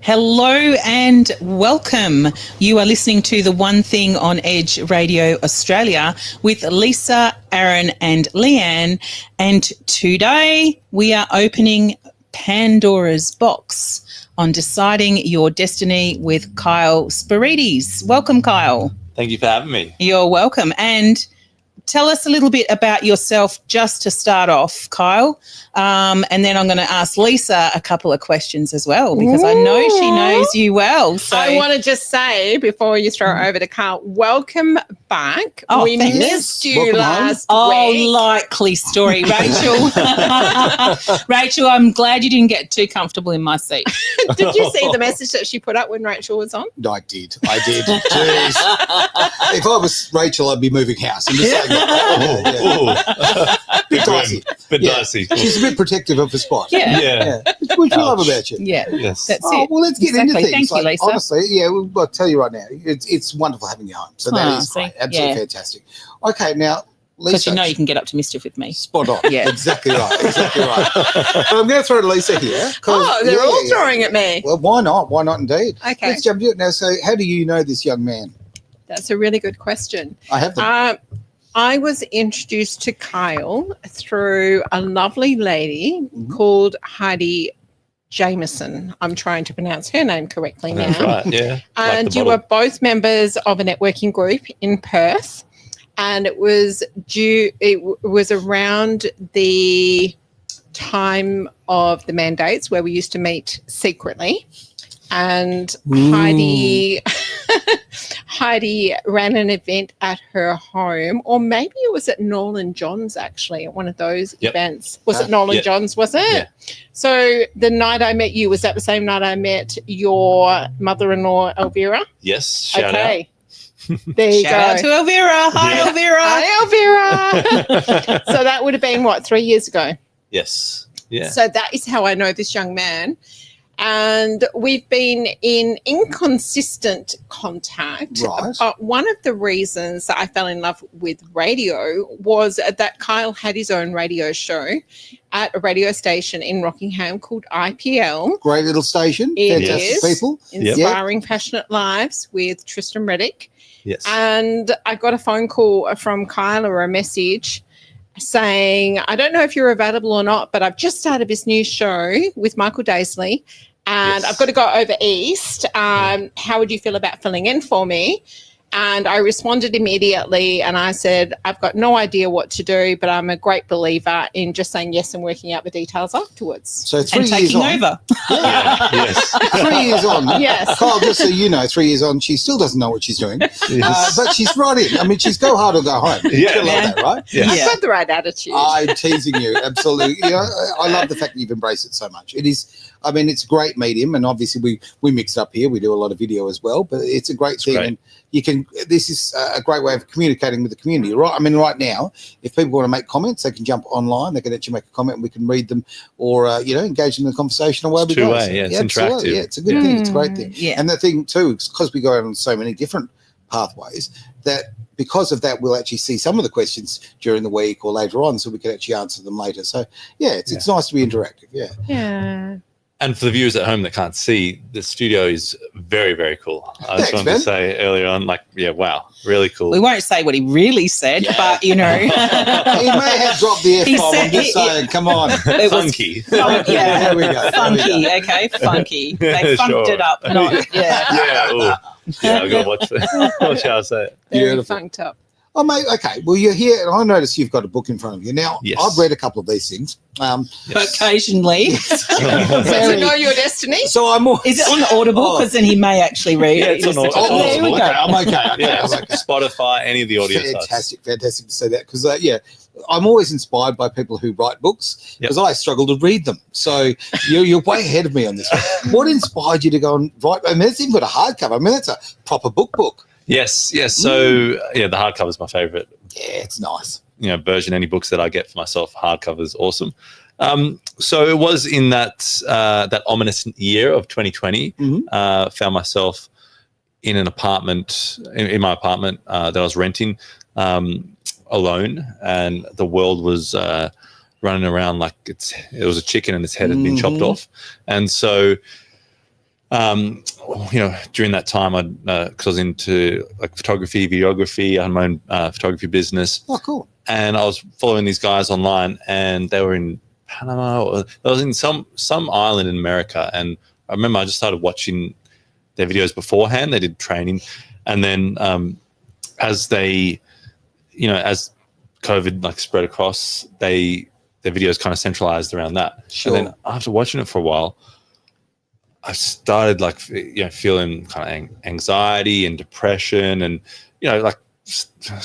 Hello and welcome. You are listening to the One Thing on Edge Radio Australia with Lisa, Aaron and Leanne. And today we are opening Pandora's box on deciding your destiny with Kyle Spyrides. Welcome, Kyle. Thank you for having me. You're welcome. And tell us a little bit about yourself just to start off, Kyle. And then I'm going to ask Lisa a couple of questions as well because I know she knows you well. So I want to just say before you throw it over to Kyle, welcome back. Oh, we thanks. missed you Welcome last Oh, week. likely story, Rachel. Rachel, I'm glad you didn't get too comfortable in my seat. Did you see the message that she put up when Rachel was on? I did. Jeez. If I was Rachel, I'd be moving house. I'm just saying that. Bit dicey. Bit Yeah. dicey. She's a bit protective of the spot. Yeah. Yeah. Which we love about you. Yeah. Yes. That's Oh, it. well, let's get into Exactly. things. Thank you, Lisa. Honestly, yeah, well, I'll tell you right now, it's wonderful having you home. So that Oh, is great. see? Absolutely Yeah. fantastic. Okay, now, Because Lisa. you know you can get up to mischief with me. Spot on. Yeah. Exactly right. Exactly right. But I'm going to throw to Lisa here. 'cause- Oh, they're all yeah. throwing at me. Well, why not? Why not indeed? Okay. Let's jump into it now. So how do you know this young man? That's a really good question. I have them. I was introduced to Kyle through a lovely lady Mhm. called Heidi Jameson. I'm trying to pronounce her name correctly now. That's right. Yeah. And Like the you bottle. were both members of a networking group in Perth, and it was around the time of the mandates where we used to meet secretly, and Heidi ran an event at her home, or maybe it was at Nolan John's, actually, at one of those Yep. events. Was it Nolan Yep. John's, was it? Yeah. So the night I met you, was that the same night I met your mother-in-law, Elvira? Yes. Shout out. There you Shout go. out to Elvira. Hi, Yeah. Elvira. Hi, Elvira. So that would have been, what, 3 years ago? Yes. Yeah. So that is how I know this young man. And we've been in inconsistent contact. Right. But one of the reasons that I fell in love with radio was that Kyle had his own radio show at a radio station in Rockingham called IPL, Great little station. It Fantastic is. people. Inspiring Passionate Lives with Tristan Reddick. Yes. And I got a phone call from Kyle or a message saying, I don't know if you're available or not, but I've just started this new show with Michael Daisley and Yes. I've got to go over east. How would you feel about filling in for me? And I responded immediately and I said, I've got no idea what to do, but I'm a great believer in just saying yes and working out the details afterwards. So 3 And years taking on. over. Yeah. Yes. 3 years on. Yes. Kyle, just so you know, 3 years on, she still doesn't know what she's doing. But she's right in. I mean, she's go hard or go home. Yeah. She'll love that, right? Yeah. I've got the right attitude. I'm teasing you. Absolutely. You know, I love the fact that you've embraced it so much. It is, I mean, it's a great medium. And obviously we mix it up here. We do a lot of video as well. But it's a great thing. great. And you can, this is a great way of communicating with the community, right? I mean, right now, if people want to make comments, they can jump online. They can actually make a comment and we can read them or, engage in the conversation or whatever. It's two-way, yeah, it's absolutely. interactive. Yeah, it's a good thing. It's a great thing. Yeah. And the thing too, because we go out on so many different pathways, that because of that, we'll actually see some of the questions during the week or later on, so we can actually answer them later. So, yeah, it's nice to be interactive. Yeah. Yeah. And for the viewers at home that can't see, the studio is very, very cool. I just Thanks, wanted man. to say earlier on, wow, really cool. We won't say what he really said, Yeah. but He may have dropped the He F-bomb. I'm said- just saying, come on. it was Funky. yeah. There we go. funky, okay, funky. They funked Sure. it up. Not, yeah. Yeah. Ooh. Yeah, I've got to watch how I say it. Very Beautiful. funked up. Oh, mate, okay. Well, you're here, and I notice you've got a book in front of you. Now, Yes. I've read a couple of these things. But occasionally. Does it know your destiny? So I'm always... Is it on Audible? Oh. Because then he may actually read Yeah, it. it's on Audible. Oh, There we okay. go. I'm okay. Yeah, I'm okay. Spotify, any of the audio sites. Fantastic to say that because, I'm always inspired by people who write books because I struggle to read them. So you're way ahead of me on this one. What inspired you to go and write? I mean, it's even got a hardcover. I mean, that's a proper book. Yes. So, the hardcover is my favorite. Yeah, it's nice. Version. Any books that I get for myself, hardcover is awesome. So it was in that ominous year of 2020. Found myself in an apartment, in my apartment that I was renting alone, and the world was running around like it was a chicken and its head had been chopped off. And so during that time, because I was into like photography, videography. I had my own photography business. Oh, cool. And I was following these guys online, and they were in Panama, or I was in some island in America. And I remember I just started watching their videos beforehand. They did training, and then as they, as COVID like spread across, their videos kind of centralized around that. Sure. And then after watching it for a while, I started like feeling kind of anxiety and depression, and like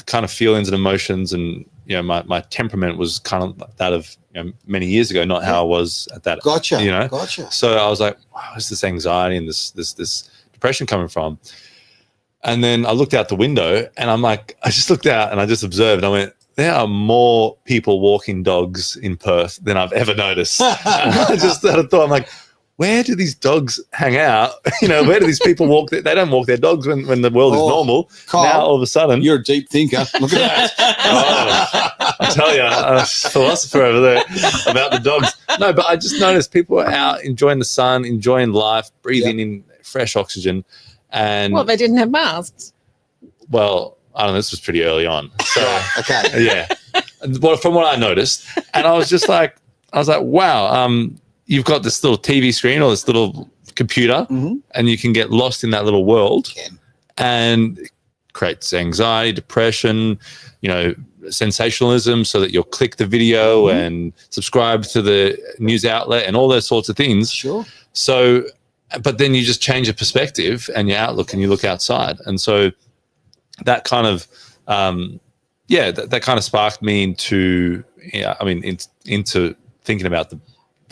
kind of feelings and emotions, and my temperament was kind of that of many years ago, not how I was at that. Gotcha. Gotcha. So I was like, wow, where's this anxiety and this depression coming from? And then I looked out the window, and I just looked out and I just observed. I went, there are more people walking dogs in Perth than I've ever noticed. I just had a thought. I'm like, where do these dogs hang out? Where do these people walk? They don't walk their dogs when the world is normal. Kyle, now all of a sudden, you're a deep thinker. Look at that. I tell you, a philosopher over there about the dogs. No, but I just noticed people are out enjoying the sun, enjoying life, breathing in fresh oxygen. And well, they didn't have masks. Well, I don't know. This was pretty early on. So okay. Yeah. Well, from what I noticed, and I was like, wow. You've got this little TV screen or this little computer, and you can get lost in that little world, and it creates anxiety, depression, sensationalism, so that you'll click the video and subscribe to the news outlet and all those sorts of things. Sure. So, but then you just change your perspective and your outlook, and you look outside. And so that kind of, that kind of sparked me into thinking about the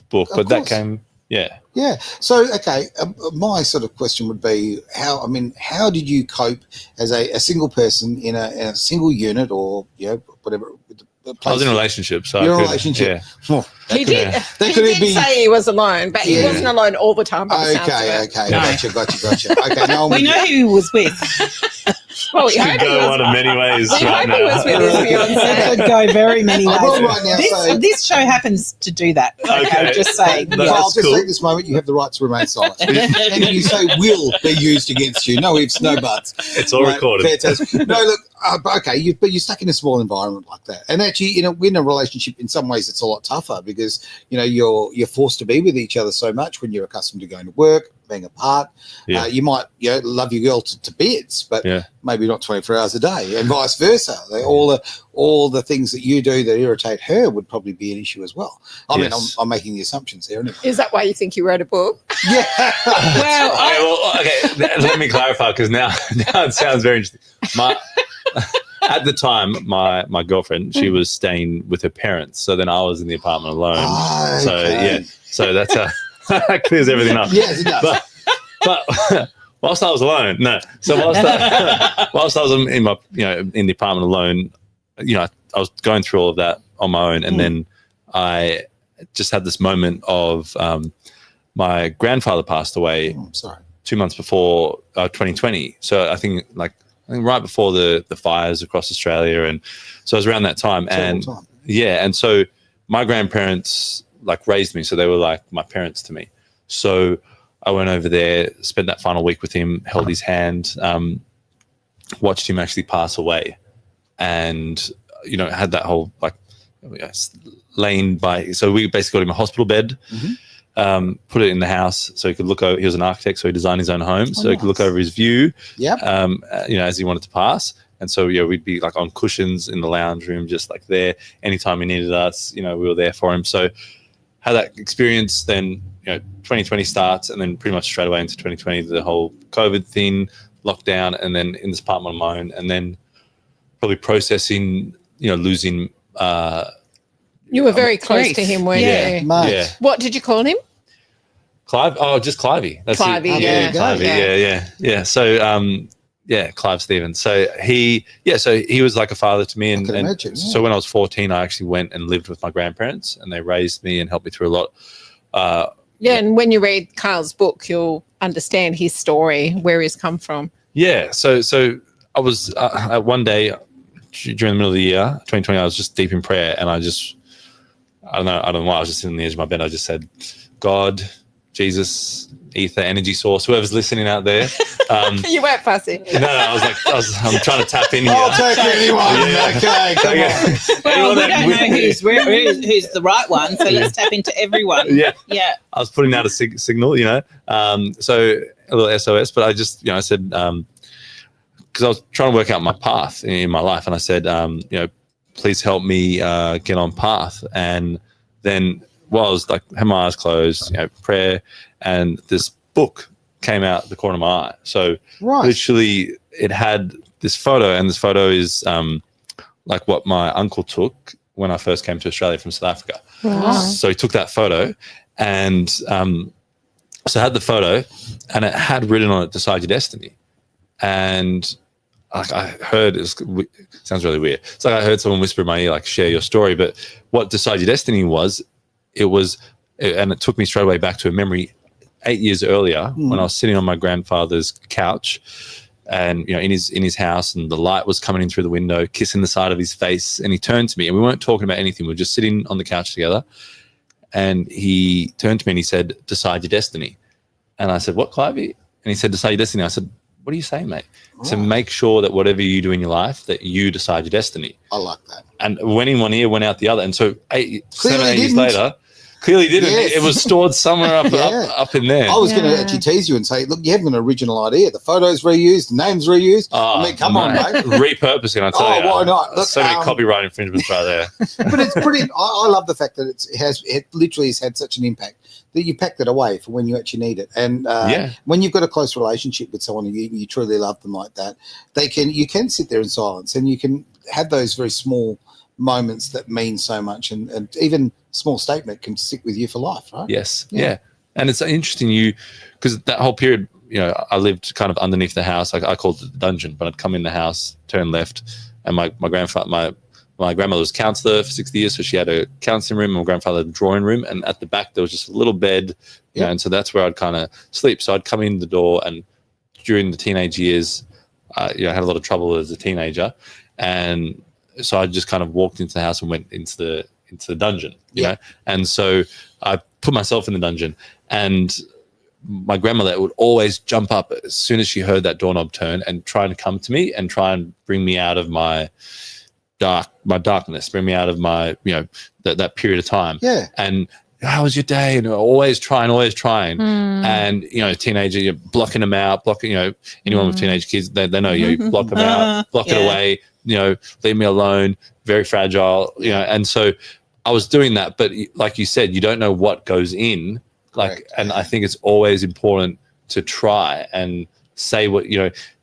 book. But that came, Yeah. So, okay, my sort of question would be how did you cope as a single person in a single unit, or whatever? I was in a relationship, so you're in a relationship. Yeah. Oh, He did say he was alone, but he wasn't alone all the time. Okay. Gotcha. Okay, now we know who he was with. Well, we hope could go one of many ways. We right hope he was with his fiancée. It could go very many ways. Well, right now, This show happens to do that. Okay, just saying. No, I'll that's just cool. take this moment. You have the right to remain silent. And you say will be used against you. No ifs, no buts. It's all recorded. Fantastic. No, look, okay, but you're stuck in a small environment like that, and actually, in a relationship, in some ways, it's a lot tougher because you're forced to be with each other so much when you're accustomed to going to work, being apart. Yeah. You might love your girl to bits, but maybe not 24 hours a day, and vice versa. All the things that you do that irritate her would probably be an issue as well. I mean, I'm making the assumptions there. Anyway. Is that why you think you wrote a book? Yeah. Okay, let me clarify, because now it sounds very interesting. At the time, my girlfriend, she was staying with her parents, so then I was in the apartment alone. Oh, so okay. So that's that clears everything up. Yes, it does. But whilst I was alone, so whilst I was in my in the apartment alone, I was going through all of that on my own, and then I just had this moment of my grandfather passed away. Sorry. 2 months before 2020. So I think right before the fires across Australia, and so it was around that time. And so my grandparents raised me, so they were like my parents to me. So I went over there, spent that final week with him, held his hand, watched him actually pass away, and had that whole laying by. So we basically got him a hospital bed. Put it in the house so he could look over. He was an architect, so he designed his own home, so he could look over his view. As he wanted to pass. And so we'd be on cushions in the lounge room, just there. Anytime he needed us, we were there for him. So had that experience. Then 2020 starts, and then pretty much straight away into 2020, the whole COVID thing, lockdown, and then in this apartment of my own, and then probably processing, losing. You were very close to him, weren't you? Yeah. What did you call him? Clive? Oh, just Clivey. That's Clivey, it. Clivey, So, Clive Stevens. So he was like a father to me. And, imagine, so when I was 14, I actually went and lived with my grandparents, and they raised me and helped me through a lot. And when you read Kyle's book, you'll understand his story, where he's come from. Yeah. So I was one day during the middle of the year, 2020, I was just deep in prayer, and I don't know why, I was just sitting on the edge of my bed. I just said, God, Jesus, ether, energy source, whoever's listening out there. You weren't fussy. No, I'm trying to tap in here. I'll take anyone. Okay, come on. Well, we don't know who's the right one, so let's tap into everyone. Yeah. Yeah. I was putting out a signal, so a little SOS, but I just, I said, because I was trying to work out my path in my life, and I said, please help me get on path. And then while I was like, had my eyes closed, prayer, and this book came out the corner of my eye. So literally it had this photo, and this photo is like what my uncle took when I first came to Australia from South Africa. Wow. So he took that photo, and so I had the photo, and it had written on it, "Decide your destiny." And like I heard, it sounds really weird. It's like I heard someone whisper in my ear, like, share your story. But what Decide Your Destiny was, and it took me straight away back to a memory 8 years earlier when I was sitting on my grandfather's couch, and in his house, and the light was coming in through the window, kissing the side of his face, and he turned to me, and we weren't talking about anything. We were just sitting on the couch together, and he turned to me and he said, "Decide your destiny." And I said, "What, Clivey?" And he said, "Decide your destiny." I said, "What are you saying, mate?" To make sure that whatever you do in your life, that you decide your destiny. I like that. And went in one ear, went out the other. And so 7 or 8 years didn't. later, clearly didn't. Yes. It was stored somewhere up in there. I was going to actually tease you and say, look, you have an original idea. The photo's reused, the name's reused. Come on, mate. Repurposing, I tell you. Why not? Look, so many copyright infringements right there. But it's pretty. I love the fact that it literally has had such an impact that you packed it away for when you actually need it. And when you've got a close relationship with someone and you truly love them like that, you can sit there in silence, and you can have those very small moments that mean so much, and even small statement can stick with you for life, right? Yes. Yeah. And it's interesting because that whole period, I lived kind of underneath the house. I called it the dungeon, but I'd come in the house, turn left, and my grandmother was a counsellor for 60 years, so she had a counselling room, and my grandfather had a drawing room, and at the back there was just a little bed, and so that's where I'd kind of sleep. So I'd come in the door, and during the teenage years, I had a lot of trouble as a teenager, and so I just kind of walked into the house and went into the dungeon, you know, and so I put myself in the dungeon, and my grandmother would always jump up as soon as she heard that doorknob turn and try and come to me and try and bring me out of my darkness, bring me out of my, that period of time. Yeah. And how was your day? And always trying. And, teenager, you're blocking them out, anyone with teenage kids, they know you block them out, block it away, leave me alone, very fragile, and so I was doing that. But like you said, you don't know what goes in, and I think it's always important to try and say what,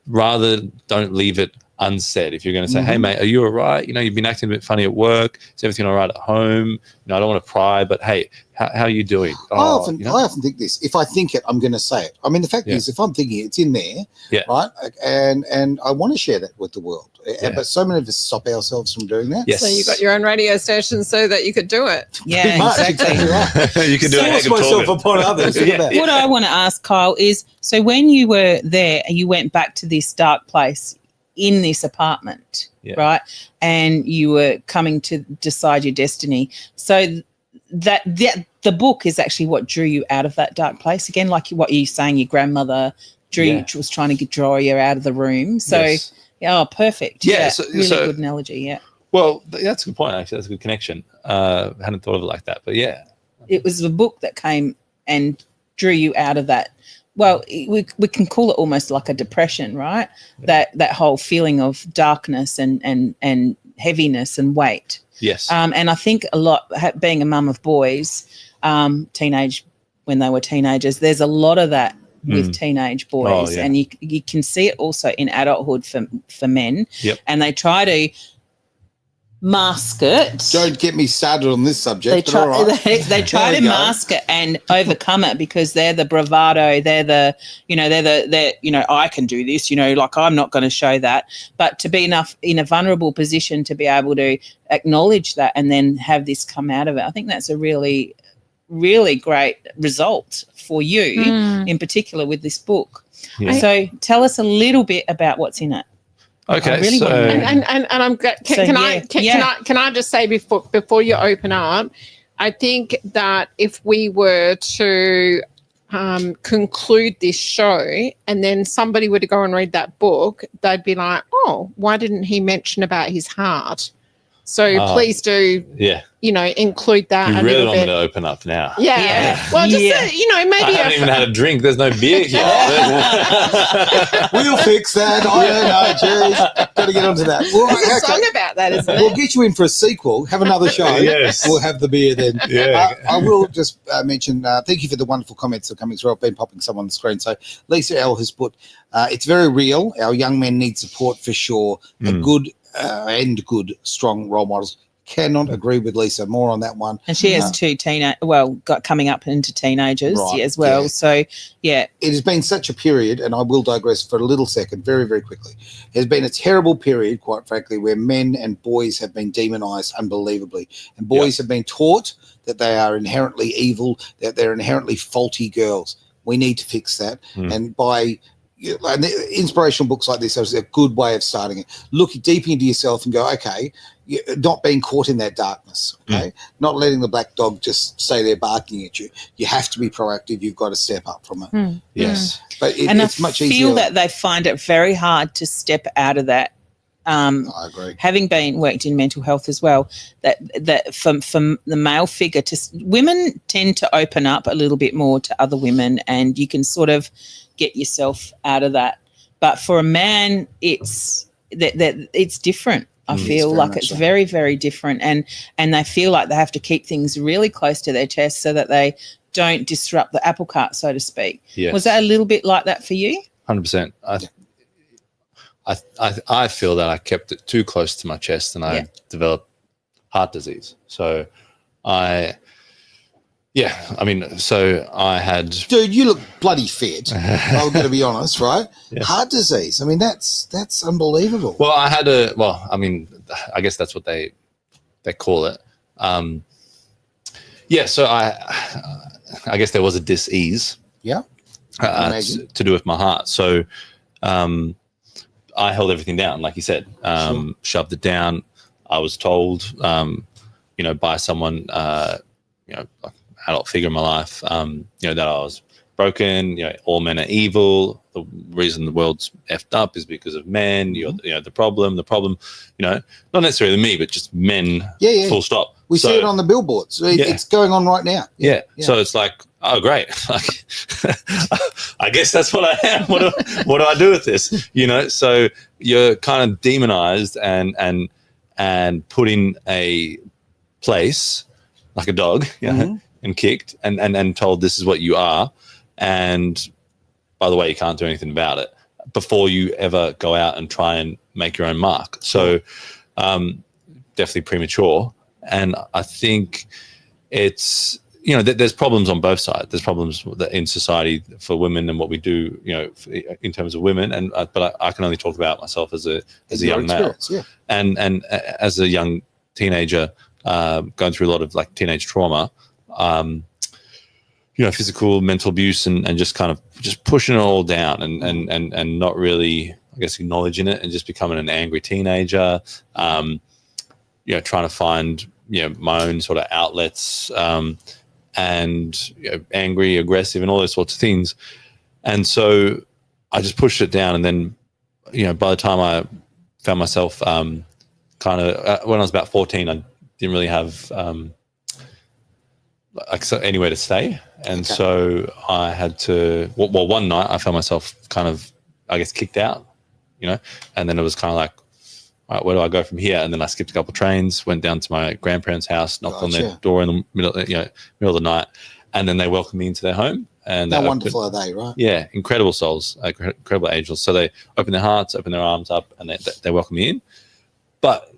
rather don't leave it unsaid. If you're going to say, hey, mate, are you all right? You've been acting a bit funny at work. Is everything all right at home? I don't want to pry, but hey, how are you doing? I often think this. If I think it, I'm going to say it. I mean, the fact is, if I'm thinking it, it's in there, right? And I want to share that with the world. Yeah. But so many of us stop ourselves from doing that. Yes. So you got your own radio station so that you could do it. Yeah, exactly. You can do it. Force myself upon others. What I want to ask, Kyle, is so when you were there and you went back to this dark place in this apartment, right? And you were coming to decide your destiny. So that the book is actually what drew you out of that dark place. Again, like what you're saying, your grandmother was trying to draw you out of the room. So, perfect. Yeah, really good analogy, yeah. Well, that's a good point, actually. That's a good connection. I hadn't thought of it like that, but yeah. It was the book that came and drew you out of that. Well, we can call it almost like a depression, right? Yeah. That whole feeling of darkness and heaviness and weight. Yes. And I think a lot, being a mum of boys, when they were teenagers, there's a lot of that with teenage boys, and you can see it also in adulthood for men. Yep. And they try to mask it. Don't get me started on this subject. They try to mask it and overcome it because they're the bravado. They're the I can do this. Like I'm not going to show that. But to be in a vulnerable position to be able to acknowledge that and then have this come out of it, I think that's a really, really great result for you in particular with this book. Yeah. So tell us a little bit about what's in it. Okay, really and I'm can I just say before you open up, I think that if we were to conclude this show and then somebody were to go and read that book, they'd be like, oh, why didn't he mention about his heart? So please do, include that You a really little want me bit. to open up now. Yeah. Well, just, maybe I haven't even had a drink. There's no beer here. We'll fix that. I don't know, Jerry. Got to get onto that. Well, there's a song about that, isn't it? We'll get you in for a sequel. Have another show. Yes. We'll have the beer then. Yeah. I will just mention, thank you for the wonderful comments that are coming through. I've been popping some on the screen. So Lisa L has put, it's very real. Our young men need support for sure. A good strong role models. Cannot agree with Lisa. More on that one. And she has two coming up into teenagers as well. Yeah. So, yeah. It has been such a period, and I will digress for a little second, very, very quickly. It has been a terrible period, quite frankly, where men and boys have been demonized unbelievably. And boys have been taught that they are inherently evil, that they're inherently faulty girls. We need to fix that. And by and inspirational books like this are a good way of starting it. Look deep into yourself and go, okay, not being caught in that darkness, okay? Not letting the black dog just stay there barking at you. You have to be proactive. You've got to step up from it. Yes. But it's much easier. I feel that they find it very hard to step out of that. I agree. Having worked in mental health as well, that from the male figure women tend to open up a little bit more to other women, and you can sort of get yourself out of that. But for a man, it's different. I feel like it's very, very different, and they feel like they have to keep things really close to their chest so that they don't disrupt the apple cart, so to speak. Yes. Was that a little bit like that for you? 100%. I feel that I kept it too close to my chest, and I developed heart disease. So I had. Dude, you look bloody fit. I'm going to be honest, right? Yeah. Heart disease. I mean, that's unbelievable. Well, I guess that's what they call it. So I guess there was a dis-ease. Yeah. To do with my heart. So I held everything down, like you said, shoved it down. I was told, by someone, adult figure in my life, that I was broken, all men are evil. The reason the world's effed up is because of men. You're, the problem, not necessarily me, but just men, full stop. We see it on the billboards. It's going on right now. Yeah. So it's like, oh, great. Like, I guess that's what I am. What do I do with this? So you're kind of demonized and put in a place like a dog, and kicked and told this is what you are. And by the way, you can't do anything about it before you ever go out and try and make your own mark. So definitely premature. And I think it's, there's problems on both sides. There's problems in society for women and what we do, in terms of women. But I can only talk about myself as a young male. Yeah. And as a young teenager, going through a lot of like teenage trauma, physical, mental abuse, and just kind of just pushing it all down and not really, I guess, acknowledging it, and just becoming an angry teenager, trying to find, my own sort of outlets, and angry, aggressive, and all those sorts of things. And so I just pushed it down. And then, by the time I found myself when I was about 14, I didn't really have anywhere to stay. And so I had to, one night I found myself kind of, I guess, kicked out, and then it was kind of like, all right, where do I go from here? And then I skipped a couple of trains, went down to my grandparents' house, knocked on their door in the middle of the night, and then they welcomed me into their home. And how wonderful are they, right? Yeah, incredible souls, incredible angels. So they open their hearts, open their arms up, and they welcome me in. But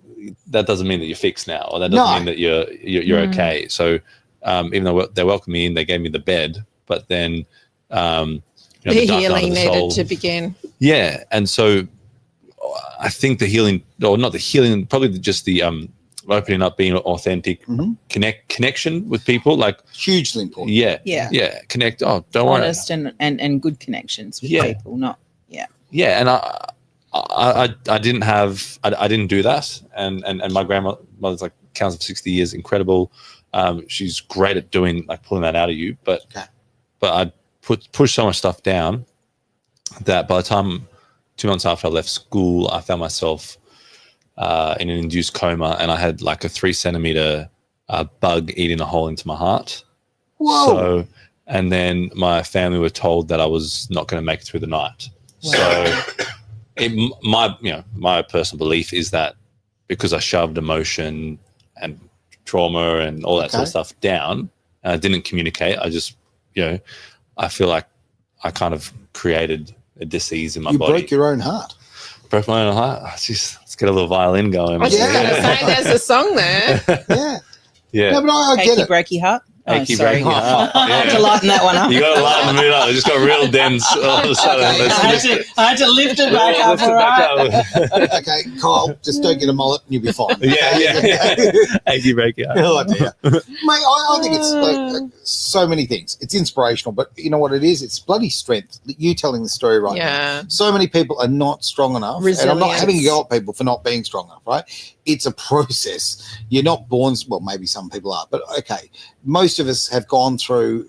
that doesn't mean that you're fixed now, or that doesn't mean that you're okay. So even though they welcomed me in, they gave me the bed, but then the healing needed to begin. Yeah, and so I think the healing, or not the healing, probably just the opening up, being authentic, connection with people, like hugely important. Yeah. Connect. Oh, don't honest worry. and good connections with people. Not Yeah, and I didn't do that, and my grandmother's like counts of 60 years, incredible. She's great at doing, like, pulling that out of you, but pushed so much stuff down that by the time 2 months after I left school, I found myself in an induced coma, and I had like a 3 centimeter bug eating a hole into my heart. Whoa. So, and then my family were told that I was not going to make it through the night. Wow. So my personal belief is that because I shoved emotion and trauma and all that sort of stuff down, and I didn't communicate, I just, I feel like I kind of created a disease in my body. You broke your own heart. Broke my own heart. Jeez, let's get a little violin going. I was just going to say, there's a song there. Yeah. Yeah. No, but I get it. Break your heart. Achy, sorry. breaky heart. I had to lighten that one up. You got to lighten the mood up. It just got real dense all of a sudden. I had to lift it back up. All right. Okay, Kyle, just don't get a mullet and you'll be fine. Yeah. Achy, breaky heart. Oh, dear. Mate, I think it's like so many things. It's inspirational, but you know what it is? It's bloody strength. You telling the story right now. So many people are not strong enough. And I'm not having a go at people for not being strong enough, right? It's a process. You're not born, well, maybe some people are, but okay. Most of us have gone through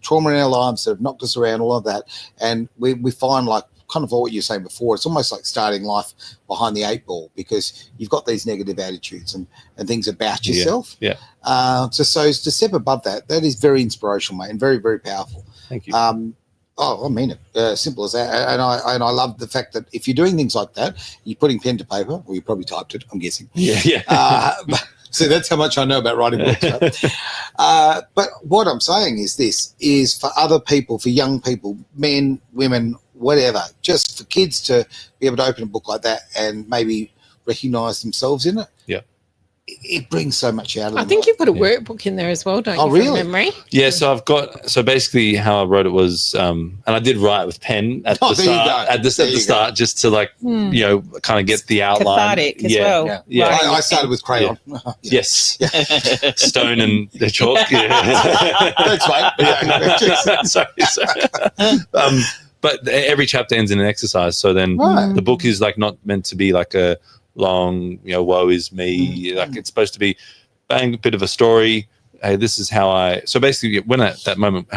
trauma in our lives that have knocked us around, all of that. And we find, like, kind of what you're saying before, it's almost like starting life behind the 8 ball, because you've got these negative attitudes and things about yourself. Yeah. So to step above that is very inspirational, mate, and very, very powerful. Thank you. I mean it. Simple as that. And I love the fact that if you're doing things like that, you're putting pen to paper. Well, you probably typed it, I'm guessing. Yeah. So that's how much I know about writing books. Right? But what I'm saying is this is for other people, for young people, men, women, whatever, just for kids to be able to open a book like that and maybe recognise themselves in it. Yeah. It brings so much out of them. I think you've got a workbook in there as well, don't you? Oh, really? From memory? Yeah, so basically how I wrote it was, and I did write with pen at the start, at the start, just to kind of get the outline. Cathartic as well. Yeah. I started with crayon. Yeah. Yes. Stone and the chalk. That's right. Sorry. But every chapter ends in an exercise. So then the book is like not meant to be like a long, woe is me. Like it's supposed to be bang, a bit of a story. Hey, this is how so basically when that moment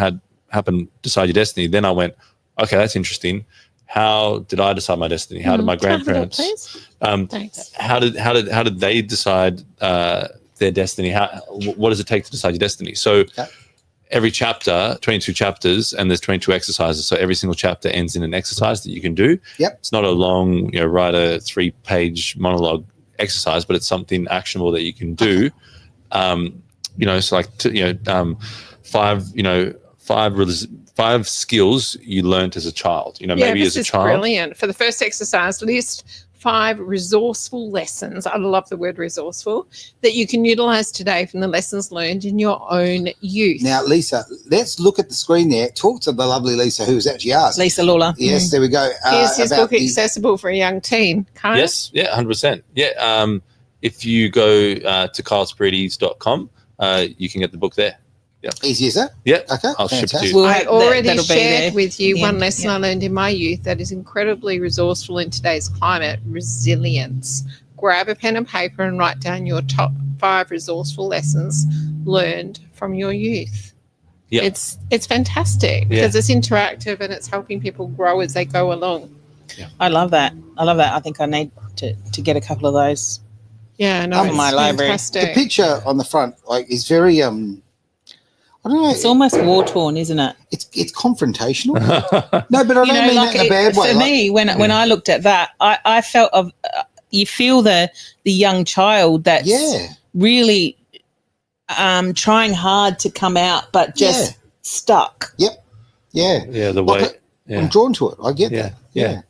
happened, Decide Your Destiny, then I went, okay, that's interesting. How did I decide my destiny? How did my grandparents, how did they decide their destiny? What does it take to decide your destiny? So every chapter, 22 chapters, and there's 22 exercises. So every single chapter ends in an exercise that you can do. Yep. It's not a long, write a 3-page monologue exercise, but it's something actionable that you can do. So like, five skills you learned as a child. Maybe as a child. Brilliant. For the first exercise, list 5 resourceful lessons. I love the word resourceful, that you can utilize today from the lessons learned in your own youth. Now, Lisa, let's look at the screen there. Talk to the lovely Lisa, who was actually asked. Lisa Lawler. Yes, there we go. Is his book accessible for a young teen? Yes, 100%. Yeah. If you go to Spyrides.com, you can get the book there. Yeah. Easy as that? Yeah. Okay. I'll ship it to you. I already shared with you one lesson I learned in my youth that is incredibly resourceful in today's climate: resilience. Grab a pen and paper and write down your top 5 resourceful lessons learned from your youth. Yeah. It's fantastic because it's interactive and it's helping people grow as they go along. Yeah. I love that. I think I need to get a couple of those. Yeah, no, in my library. Fantastic. The picture on the front is very I don't know. It's almost war-torn, isn't it? It's confrontational. No, but I don't mean that in a bad way. For me, when I looked at that, I felt you feel the young child that's really trying hard to come out, but just stuck. Yep. Yeah. Yeah. The way I'm drawn to it. I get that. Yeah.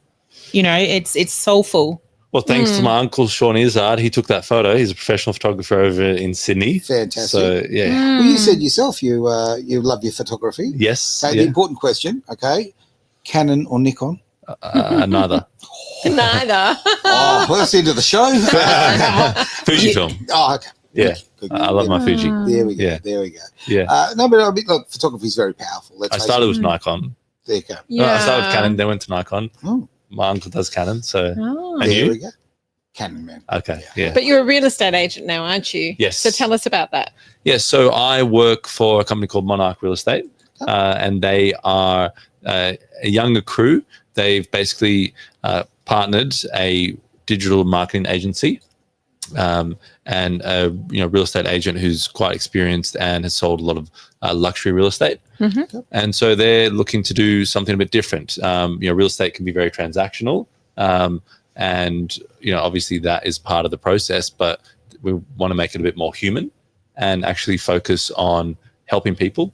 It's soulful. Well, thanks to my uncle, Sean Izzard. He took that photo. He's a professional photographer over in Sydney. Fantastic. So, yeah. Well, you said yourself you love your photography. Yes. Okay, the important question, okay, Canon or Nikon? Neither. Neither. Oh, well, that's the end of the show. Fujifilm. Oh, okay. Yeah. I love my Fuji. There we go. Yeah. There we go. Yeah. No, but look, photography is very powerful. I started with Nikon. There you go. I started with Canon, then went to Nikon. Oh. My uncle does Canon, so. There we go. Canon, man. Okay, yeah. But you're a real estate agent now, aren't you? Yes. So tell us about that. Yeah, so I work for a company called Monarch Real Estate. and they are a younger crew. They've basically partnered a digital marketing agency and a real estate agent who's quite experienced and has sold a lot of luxury real estate. Mm-hmm. And so they're looking to do something a bit different. Real estate can be very transactional, and obviously that is part of the process, but we want to make it a bit more human and actually focus on helping people.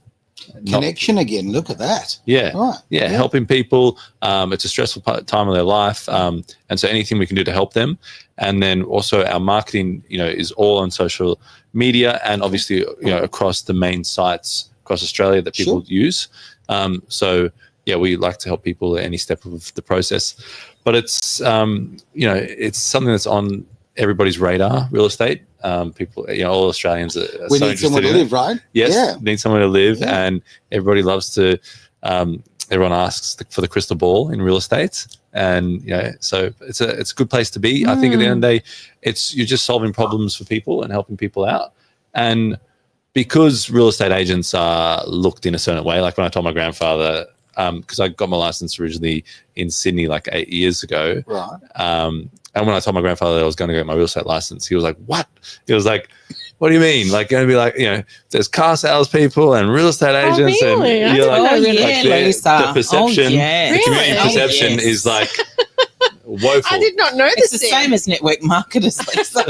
Connection again. Look at that. Yeah. Right. Yeah. Helping people. It's a stressful time of their life. And so anything we can do to help them. And then also our marketing, is all on social media and obviously, across the main sites across Australia that people use. So yeah, we like to help people at any step of the process, but it's, it's something that's on everybody's radar, real estate. People, all Australians are we so need someone to interested in live, right? Yes, Yeah. need someone to live, Yeah. and everybody loves to. Everyone asks for the crystal ball in real estate, and so it's a good place to be. I think at the end of the day, you're just solving problems for people and helping people out, and because real estate agents are looked in a certain way. Like when I told my grandfather, because I got my license originally in Sydney like 8 years ago, Right. and when I told my grandfather that I was going to get my real estate license, he was like, "What?" He was like, "What do you mean? Like going to be like, there's car salespeople and real estate agents, really? I and you're didn't like, know yeah, the Lisa. perception, Oh, yeah. the community Really? perception Yes. is like woeful." I did not know It's this. the same as network marketers, Lisa.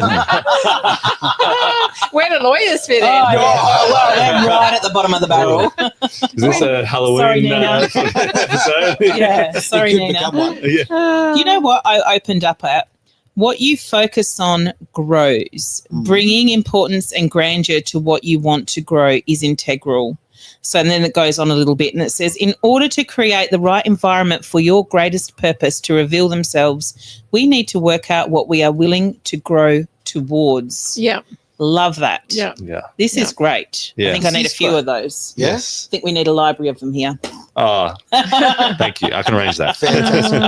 Where do lawyers fit in? Oh, yeah. Well, they're right at the bottom of the barrel. Is this a Halloween Sorry, Nina. episode? Yeah, sorry, It could Nina. become one. Yeah. You know what I opened up at? What you focus on grows. Bringing importance and grandeur to what you want to grow is integral. So and then it goes on a little bit and it says, in order to create the right environment for your greatest purpose to reveal themselves, we need to work out what we are willing to grow towards. Yeah. Love that. Yeah. Yeah. This is great. Yeah. I think I need a This is few great. of those. Yes. I think we need a library of them here. Oh, thank you. I can arrange that. Fantastic.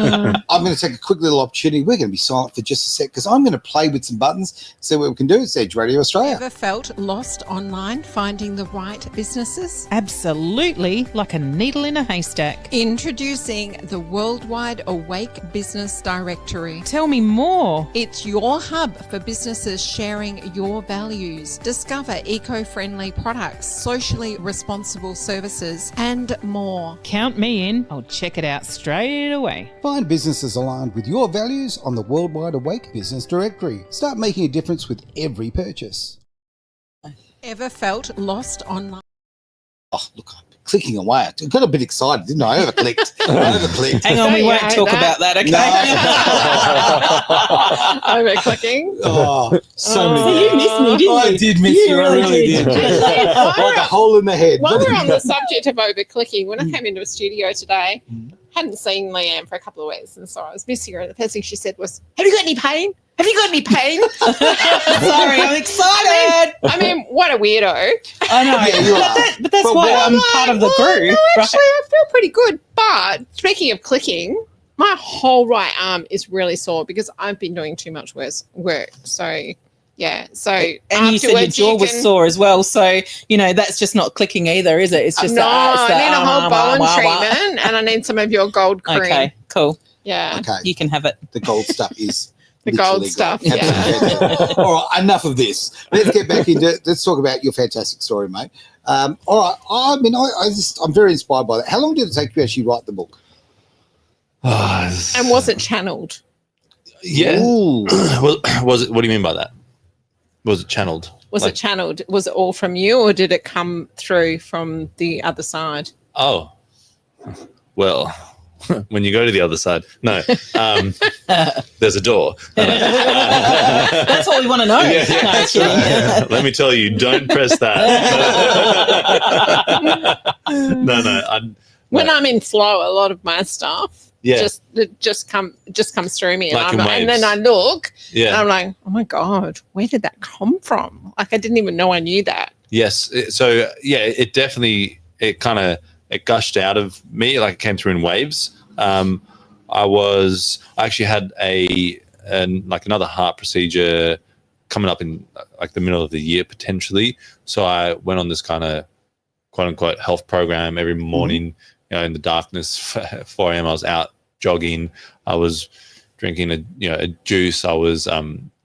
I'm going to take a quick little opportunity. We're going to be silent for just a sec because I'm going to play with some buttons, see what we can do. It's Edge Radio Australia. Ever felt lost online finding the right businesses? Absolutely, like a needle in a haystack. Introducing the Worldwide Awake Business Directory. Tell me more. It's your hub for businesses sharing your values. Discover eco-friendly products, socially responsible services, and more. Count me in. I'll check it out straight away. Find businesses aligned with your values on the Worldwide Awake Business Directory. Start making a difference with every purchase. Ever felt lost online? Oh, look, I'm clicking away. I got a bit excited, didn't I? I overclicked. Hang on, we Don't won't you talk hate about that, okay? No. Over clicking. Oh, so Oh. many. So you missed me, didn't I you? did miss you. I really did. Like a hole in the head. While we're on the subject of over clicking, when I came into a studio today, hadn't seen Leanne for a couple of weeks, and so I was missing her. And the first thing she said was, "Have you got any pain? Have you got any pain?" Sorry, I'm excited. I mean, what a weirdo. I know, Yeah, you are. but that's But why what- I'm part of the Well, group. no, right? actually, I feel pretty good. But speaking of clicking, my whole right arm is really sore because I've been doing too much work. So, yeah. So, And you said your afterwards jaw was can- sore as well, so that's just not clicking either, is it? It's just no, it's I need a whole Bowen wah, wah. treatment, and I need some of your gold cream. Okay, cool. Yeah. Okay, You can have it. the gold stuff is The literally gold stuff, gold. yeah. All right, enough of this. Let's get back into. Let's talk about your fantastic story, mate. All right, I'm very inspired by that. How long did it take you to actually write the book? And was it channeled? Yeah. Ooh. Was it? What do you mean by that? Was it channeled? Was it channeled? Was it all from you, or did it come through from the other side? Oh, well, when you go to the other side, no, there's a door. That's all we want to know. Yeah, No, I'm that's kidding. right. Let me tell you, don't press that. No. When I'm in flow, a lot of my stuff Yeah. just comes through me, Like in and then waves. I look, and Yeah. I'm like, oh my god, where did that come from? Like I didn't even know I knew that. Yes. So yeah, it definitely it gushed out of me, like it came through in waves. I actually had another heart procedure coming up in like the middle of the year potentially. So I went on this kind of quote unquote health program every morning. You know, in the darkness, 4 a.m. I was out jogging. I was drinking a juice. I was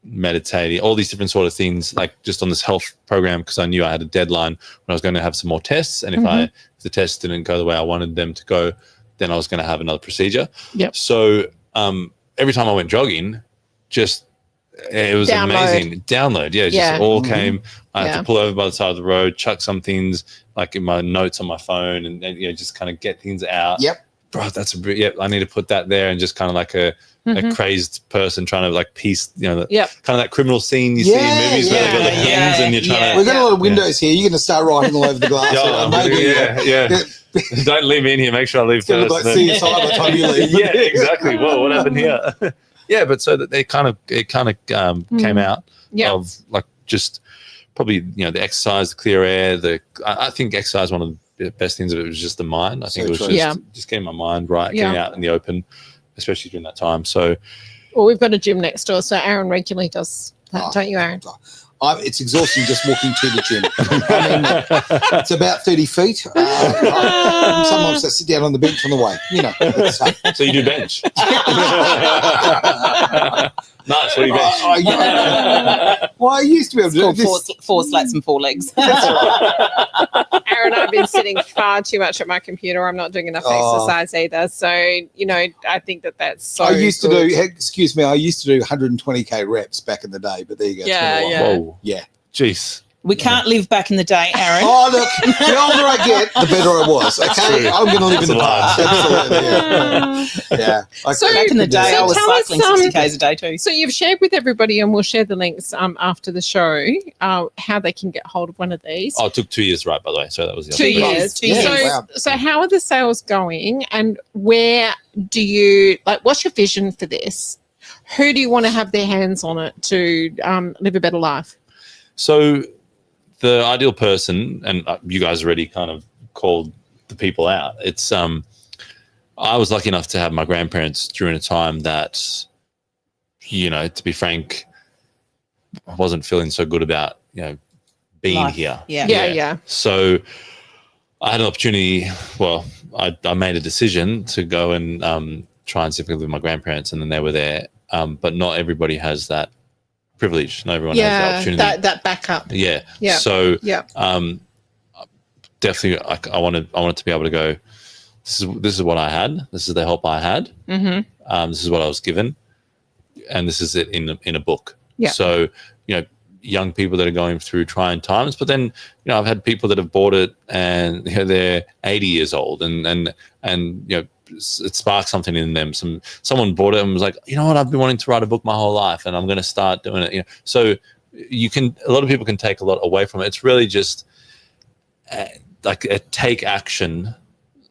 meditating, all these different sort of things, like just on this health program, because I knew I had a deadline when I was going to have some more tests. And if the tests didn't go the way I wanted them to go, then I was going to have another procedure. Yep. So every time I went jogging, it was amazing. Download, just all came. I had to pull over by the side of the road, chuck some things like in my notes on my phone, and just kind of get things out. Yep. Bro, I need to put that there, and just kind of like a crazed person trying to like piece, kind of that criminal scene you see in movies where they got the pens and you're trying to. We've got a lot of windows here. You're going to start writing all over the glass. Don't leave me in here. Make sure I leave it's first. Like CSI by the time you leave. Yeah, exactly. Whoa, what happened here? But so that it kind of came out of like just probably the exercise, the clear air. I think exercise, one of the best things of it was just the mind. I think it was just getting my mind right, getting out in the open, especially during that time. So, well, we've got a gym next door, so Aaron regularly does that, don't you, Aaron? It's exhausting just walking to the gym. I mean, it's about 30 feet. Sometimes I sit down on the bench on the way. So you do bench? Nice. What do you bench? Well, I used to be able to do this. Four slats and 4 legs. Aaron, I've been sitting far too much at my computer. I'm not doing enough exercise either. So, I think that's so I used good. to do, excuse me, I used to do 120K reps back in the day, but there you go. Whoa. Yeah. Jeez. We can't live back in the day, Aaron. Oh, look, the older I get, the better I was. Okay, I'm going to live in the past. Absolutely. Yeah. So back in the day, I was cycling 60 Ks a day too. So you've shared with everybody, and we'll share the links after the show, how they can get hold of one of these. Oh, it took 2 years, right, by the way. So that was the 2 years. 2 years. So how are the sales going, and where do you, what's your vision for this? Who do you want to have their hands on it to live a better life? So the ideal person, and you guys already kind of called the people out. It's I was lucky enough to have my grandparents during a time that, to be frank, I wasn't feeling so good about being life. here. Yeah. So I had an opportunity. Well, I made a decision to go and try and simply live with my grandparents, and then they were there. But not everybody has that privilege. Not everyone has the opportunity. That backup. Yeah. So definitely, I wanted to be able to go. This is what I had. This is the help I had. This is what I was given, and this is it in a book. Yeah. So young people that are going through trying times, but then I've had people that have bought it and they're 80 years old, and it sparked something in them. Someone bought it and was like, I've been wanting to write a book my whole life, and I'm going to start doing it. So a lot of people can take a lot away from it. It's really just like a take action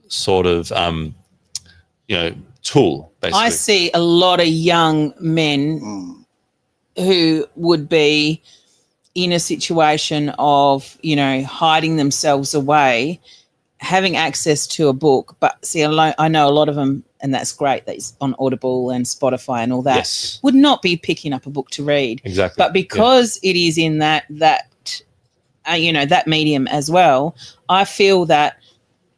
sort of tool, basically. I see a lot of young men who would be in a situation of hiding themselves away, having access to a book. But see, I know a lot of them, and that's great, that's on Audible and Spotify and all that, would not be picking up a book to read. Exactly. But because it is in that medium as well, I feel that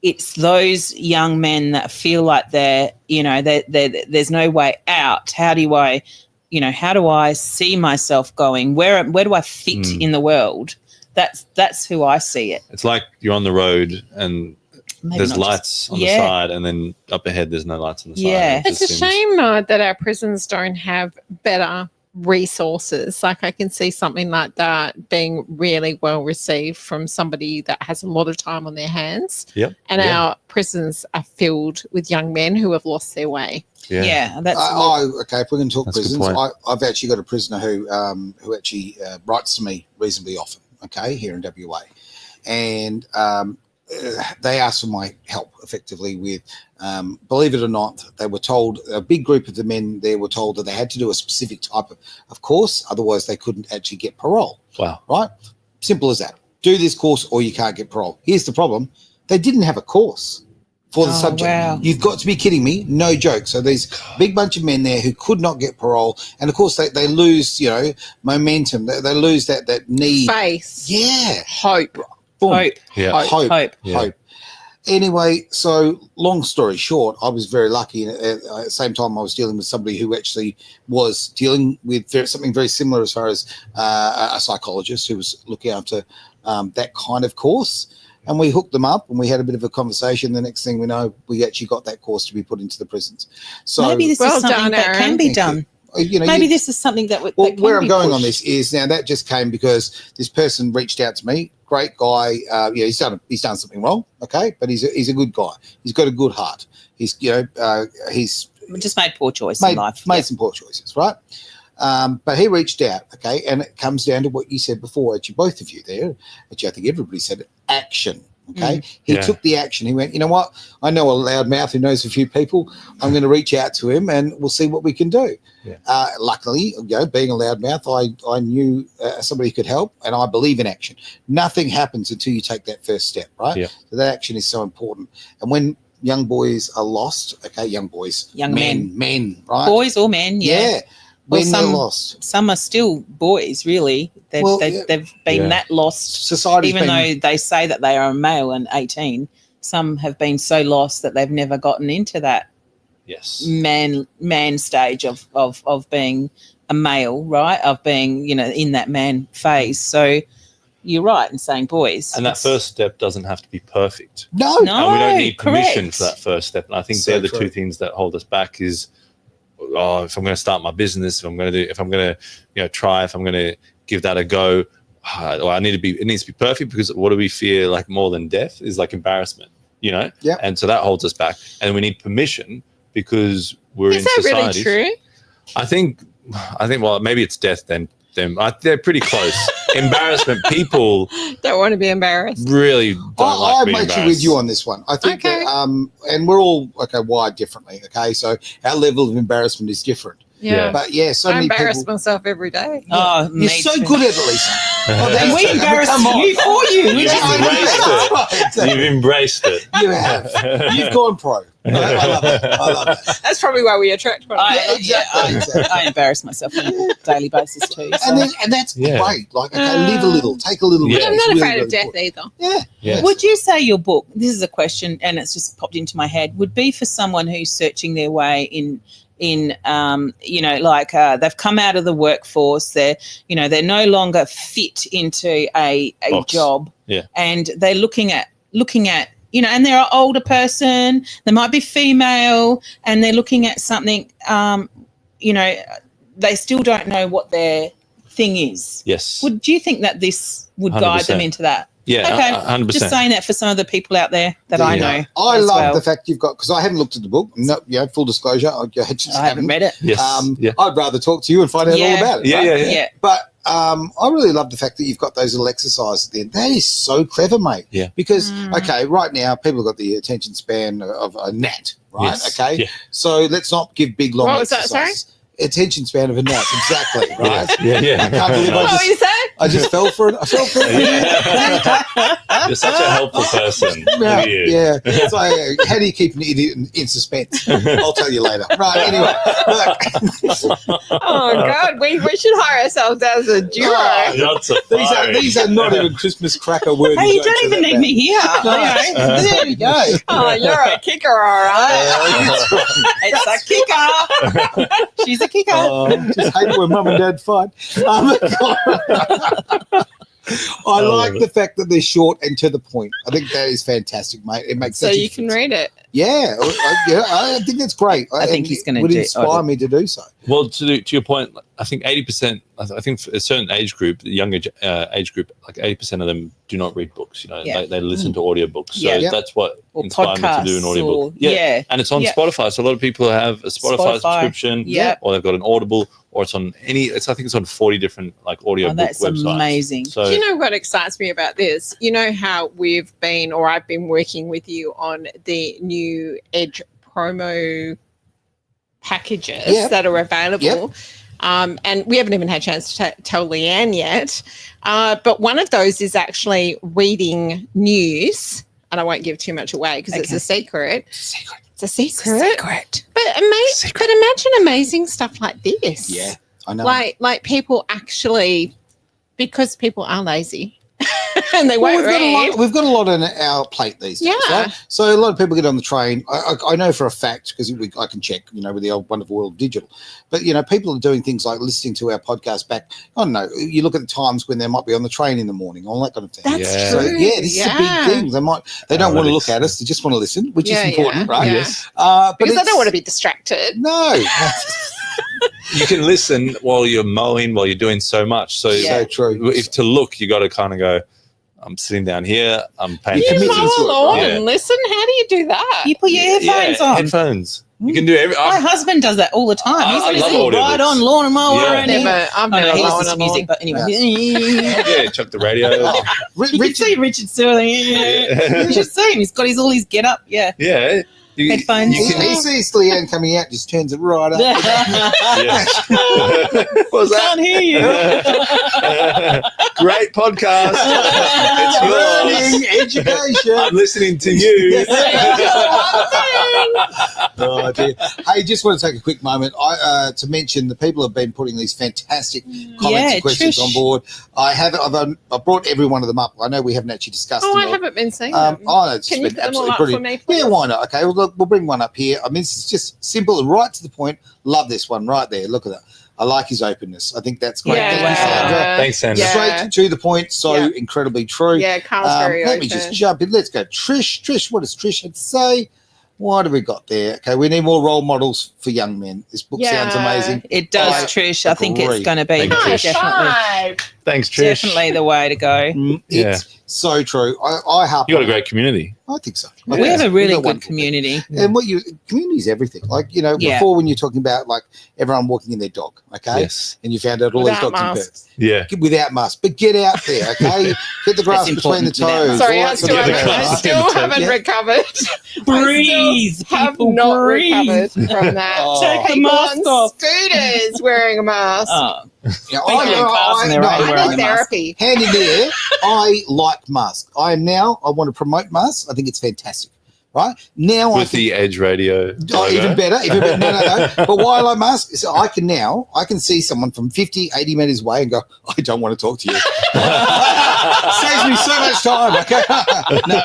it's those young men that feel like there's no way out. How do I see myself going? Where do I fit in the world? That's who I see it. It's like you're on the road and there's lights on the side, and then up ahead there's no lights on the side. Yeah. It's a shame that our prisons don't have better resources. Like, I can see something like that being really well received from somebody that has a lot of time on their hands. Yep. And our prisons are filled with young men who have lost their way. Yeah, that's okay. If we're going to talk prisons, a I've actually got a prisoner who actually writes to me reasonably often. Okay, here in WA, and they asked for my help effectively with. Believe it or not, they were told, a big group of the men there were told that they had to do a specific type of course, otherwise they couldn't actually get parole. Wow! Right, simple as that. Do this course or you can't get parole. Here's the problem: they didn't have a course for the subject. Wow. You've got to be kidding me. No joke. So these big bunch of men there who could not get parole. And of course they lose, momentum. They lose that need. Faith. Yeah. Hope. Boom. Hope. Yeah. Hope. Yeah. Anyway, so long story short, I was very lucky. At the same time, I was dealing with somebody who actually was dealing with something very similar as far as a psychologist who was looking after that kind of course. And we hooked them up and we had a bit of a conversation. The next thing we know, we actually got that course to be put into the prisons. So maybe this is something that can be done. Maybe this is something that that can where I'm be going pushed. on this is now that just came because this person reached out to me. Great guy. He's done something wrong. Okay, but he's a good guy. He's got a good heart. He's just made poor choices in life. Made some poor choices, right? But he reached out. Okay, and it comes down to what you said before. Actually, both of you there. Actually, I think everybody said it, action. Okay, he took the action. He went, you know what? I know a loudmouth who knows a few people. I'm going to reach out to him and we'll see what we can do. Yeah. Luckily, being a loudmouth, I knew somebody who could help, and I believe in action. Nothing happens until you take that first step, right? Yeah. So that action is so important. And when young boys are lost, young men, right? Boys or men, yeah. When they're lost. Some are still boys, really. They've been that lost. Society's even though they say that they are a male and 18, some have been so lost that they've never gotten into that man stage of being a male, right? Of being, in that man phase. So you're right in saying boys. And that first step doesn't have to be perfect. No. And we don't need permission for that first step. And I think they're the two things that hold us back is, if I'm going to start my business, if I'm going to try, if I'm going to give that a go, it needs to be perfect, because what do we fear like more than death is like embarrassment, Yeah. And so that holds us back, and we need permission because we're in society. Is that really true? I think, well, maybe it's death then. They're pretty close. Embarrassment, people don't want to be embarrassed. Really don't like being embarrassed. I'm actually with you on this one. I think that, and we're all wired differently. Okay, so our level of embarrassment is different. Yeah. But so many people. I embarrass myself every day. Oh, you're so good at it, Lisa. And we embarrass you for you. You've embraced it. You have. You've gone pro. I love it. That's probably why we attract one. I embarrass myself on a daily basis too. So. And that's great. Like, live a little, take a little bit. I'm not afraid of death either. Yeah. Yes. Would you say your book, this is a question and it's just popped into my head, would be for someone who's searching their way in they've come out of the workforce, they're no longer fit into a job, and they're looking at and they're an older person, they might be female, and they're looking at something, they still don't know what their thing is. Yes. Do you think that this would 100%. Guide them into that? Yeah, okay. 100%. Just saying that for some of the people out there that I know. I love the fact you've got, because I haven't looked at the book. No, full disclosure, I haven't read it. Yes. I'd rather talk to you and find out all about it. Yeah. But I really love the fact that you've got those little exercises at the end. That is so clever, mate. Yeah. Because right now people have got the attention span of a gnat, right? Yes. Okay. Yeah. So let's not give big long exercises. What was that, sorry? Attention span of a gnat, exactly, right? Yeah. I can't believe I just fell for it. I fell for it. You're such a helpful person. Yeah. So, how do you keep an idiot in suspense? I'll tell you later. Right, anyway. Oh, God. We should hire ourselves as a duo. These are not even Christmas cracker worthy. Hey, you don't even need me here. There you go. Oh, you're a kicker, all right. It's a kicker. She's a kicker. Just hate when mum and dad fight. I like the fact that they're short and to the point. I think that is fantastic, mate. It makes so you can read it. Yeah, I think that's great. I think he's going to would inspire me to do so. Well, to your point, I think 80%. I think for a certain age group, the younger age group, like 80% of them do not read books. They listen to audiobooks. So that's what inspired me to do an audiobook. And it's on Spotify. So a lot of people have a Spotify subscription, or they've got an Audible, or it's on I think it's on 40 different audiobook that's websites. Amazing. So, do you know what excites me about this? You know how I've been working with you on the new Edge promo packages that are available. And we haven't even had a chance to tell Leanne yet. But one of those is actually reading news. And I won't give too much away because it's a secret. It's a secret. But imagine amazing stuff like this. Yeah, I know. Like people actually, because people are lazy. and they won't we've got a lot on our plate these days, Yeah. right? So a lot of people get on the train. I know for a fact, because I can check, with the old wonderful world of digital. But, people are doing things like listening to our podcast back. I don't know. You look at the times when they might be on the train in the morning, all that kind of thing. That's Yeah. So, true. this is a big thing. They don't want to look at us. They just want to listen, which is important, right? Yeah. Yes. But Because I don't it's- want to be distracted. No. You can listen while you're mowing, while you're doing so much. So So true. if to look, you got to kind of go, I'm sitting down here, I'm paying You committing mow to it, a lawn right? and listen. How do you do that? You put your headphones on. Headphones. You can do My husband does that all the time. He's I on his love little audiobooks. ride-on lawn mower. Yeah. And I've no, never he mown listens a to music, lawn. but anyway. Yeah, chuck the radio. You can see Richard Sterling. You should see him. He's got his all his get up. Yeah. Yeah. Headphones. You can, He sees 𝐊𝐿𝐿𝐿 coming out, just turns it right up. yeah. What's that? Can't hear you. Great podcast. It's yours. Learning, education. I'm listening to you. Oh, dear. Hey, just want to take a quick moment to mention the people have been putting these fantastic comments and questions Trish. on board. I've brought every one of them up. I know we haven't actually discussed Oh, them. I all. haven't been seeing them. It's Can you been put them all absolutely up for brilliant. me, please? Yeah, why not? Okay, we'll bring one up here. I mean, it's just simple and right to the point. Love this one right there. Look at that. I like his openness. I think that's great. Thank you, Sandra. Thanks, Sandra. Yeah. Straight to the point. So Yeah. incredibly true. Yeah, Carl's very Let me open. just jump in. Let's go. Trish, what does Trish have to say? What have we got there? Okay, we need more role models for young men. This book sounds Yeah. amazing. It does, I Trish. I think agree. it's going to be Thank you, Trish. definitely, Thanks, Trish. definitely the way to go. It's so true. I harp You got a on it. great community. I think so. Yeah. We have a really We've got good wonderful community. And community is everything. Like, Yeah. before when you're talking about like everyone walking in their dog, okay? Yes. And you found out all Without these dogs masks. Yeah. without masks. But get out there, okay? Get the grass That's between the important, without toes. Sorry, all I that still sort of Yeah, thing, haven't, I right? still haven't Yeah. recovered. Breathe, Have people, not breathe. recovered from that. Oh. Take the People mask on off. scooters wearing a mask. Oh, Yeah, People in cars in their no, own I wearing need a mask. therapy. hand in there. I like masks. I want to promote masks. I think it's fantastic. Right now, I With think the Edge Radio. Oh, logo. even better. No. But why I like masks is I can see someone from 50, 80 meters away and go, I don't want to talk to you. Saves me so much time. Okay. No.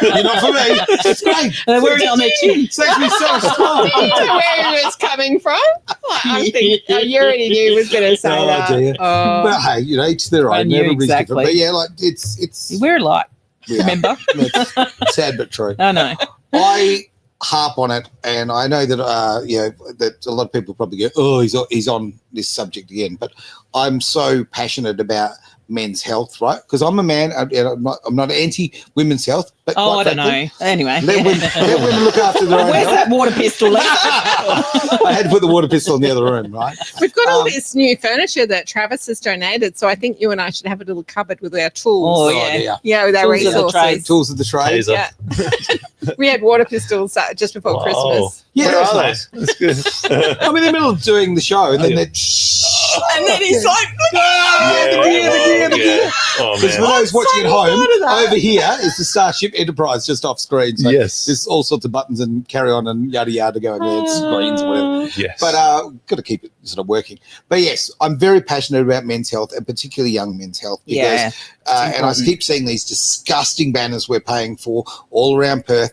You're not for me. It's great. and they're wearing it on their chin. Saves me so much Did you time. know where he was coming from? I think you already knew he was going to say Oh, that. dear. Oh. But hey, each their I own. knew Everybody's different. exactly. But yeah, like it's We're alike. yeah, Remember? it's sad but true. I know. I harp on it, and I know that that a lot of people probably go, "Oh, he's on this subject again." But I'm so passionate about men's health, right? Because I'm a man. I'm not anti women's health. But Oh, I quite don't frankly, know. Anyway. Let women look after their own Where's health. that water pistol? I had to put the water pistol in the other room, right? We've got all this new furniture that Travis has donated, so I think you and I should have a little cupboard with our tools. Oh, Oh, yeah. dear. Yeah, with our Tools of the resources. trade. Tools of the trade. Taser. Yeah. We had water pistols just before Wow. Christmas. Yeah, Where that's are they? nice. That's good. I'm in the middle of doing the show, and then they're And then he's like, the gear. Oh, Because for man. those watching at proud home, of that. over here is the Starship Enterprise just off screen. So Yes. there's all sorts of buttons and carry on and yada yada going there, screens and whatever. Yes. But got to keep it sort of working. But yes, I'm very passionate about men's health and particularly young men's health because, Yeah, and I keep seeing these disgusting banners we're paying for all around Perth.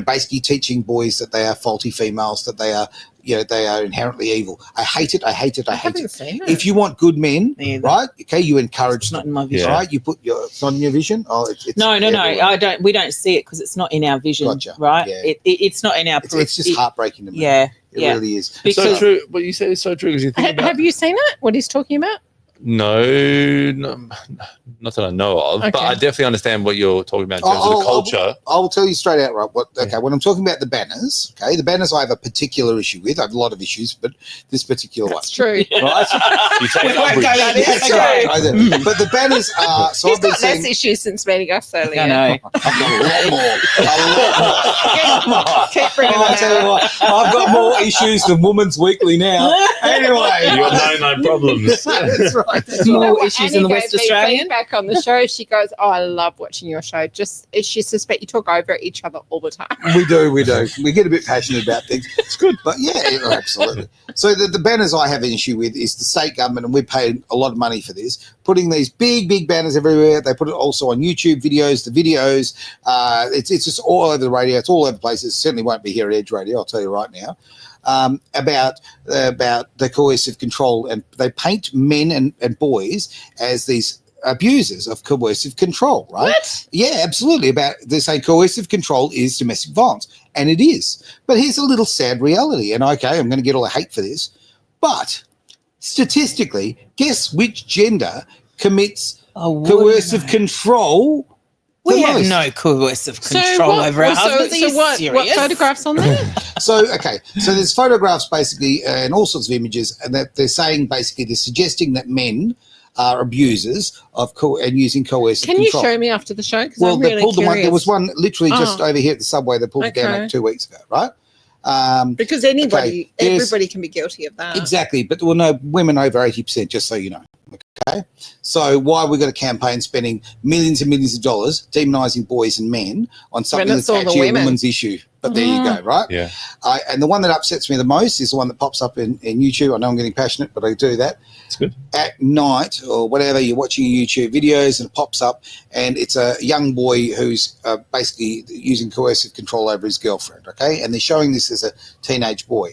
Basically teaching boys that they are faulty females, that they are, they are inherently evil. I hate it. I hate it. I I hate haven't it. seen it. If you want good men, Me either. right? Okay, you encourage it's not them. in my vision. Yeah. Right, you put it's not in your vision. Oh, it's No. everywhere. I don't. We don't see it because it's not in our vision, Gotcha. right? Yeah. It's not in our. It's just heartbreaking to me. Yeah, it yeah. really is. so Because true. What you said is so true because you think about Have you seen it? What he's talking about? no, not that I know of, but Okay. I definitely understand what you're talking about in terms of the culture. I will tell you straight out, right? When I'm talking about the banners, okay, the banners I have a particular issue with. I have a lot of issues, but this particular one. That's true. Right? You take We won't go umbrage. that That's Okay. right. But the banners are. So He's I've been got less seeing. issues since meeting us earlier. I know. I've got a lot more. A lot more. Keep bringing I them tell you out. what, I've got more issues than Women's Weekly now. Anyway, You got 99 problems. That's right. right. That's You know More what issues Annie in the gave West me Australian. feedback on the show. She goes, "Oh, I love watching your show. She suspects you talk over each other all the time." We do. We get a bit passionate about things. It's good, but yeah, absolutely. So the banners I have an issue with is the state government, and we pay a lot of money for this, putting these big banners everywhere. They put it also on YouTube videos, it's just all over the radio. It's all over the place. It certainly won't be here at Edge Radio, I'll tell you right now. About the coercive control, and they paint men and boys as these abusers of coercive control, right? What? Yeah, absolutely. They say coercive control is domestic violence, and it is. But here's a little sad reality, and okay, I'm going to get all the hate for this, but statistically, guess which gender commits coercive control? We the have most? no coercive control over our husbands. Are you what serious? photographs on there? So there's photographs basically and all sorts of images, and that they're saying basically they're suggesting that men are abusers of and using coercive Can control. you show me after the show? Because Well, I'm they really pulled the one. curious. There was one literally just over here at the subway. They pulled it down Okay. like 2 weeks ago, right? Because everybody can be guilty of that. Exactly, but there were no women over 80%, just so you know. Okay, so why we got a campaign spending millions and millions of dollars demonising boys and men on something When that's it's all the actually a women. woman's issue? But there you go, right? Yeah. And the one that upsets me the most is the one that pops up in YouTube. I know I'm getting passionate, but I do that. It's good. At night or whatever, you're watching YouTube videos and it pops up, and it's a young boy who's basically using coercive control over his girlfriend, okay? And they're showing this as a teenage boy.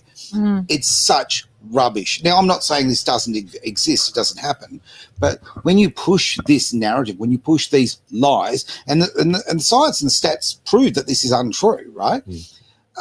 It's such rubbish. Now, I'm not saying this doesn't exist, it doesn't happen, but when you push this narrative, when you push these lies, and the science and the stats prove that this is untrue, right?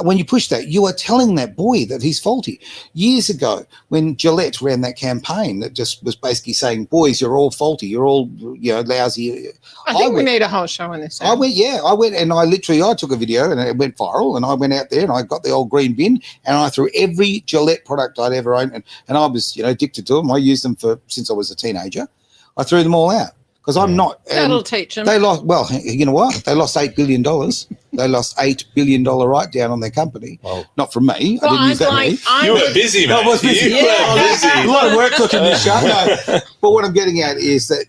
When you push that, you are telling that boy that he's faulty. Years ago, when Gillette ran that campaign that just was basically saying, boys, you're all faulty, you're all lousy. I think we need a whole show on this. I went and I took a video and it went viral, and I went out there and I got the old green bin and I threw every Gillette product I'd ever owned, and I was, addicted to them. I used them since I was a teenager. I threw them all out because I'm not. That'll teach them. They lost, well, you know what? They lost $8 billion. They lost $8 billion write down on their company. Wow. Not from me. Well, I didn't use that money. You were busy, man. I was busy. You were busy. A lot of work cooking this show. No. But what I'm getting at is that,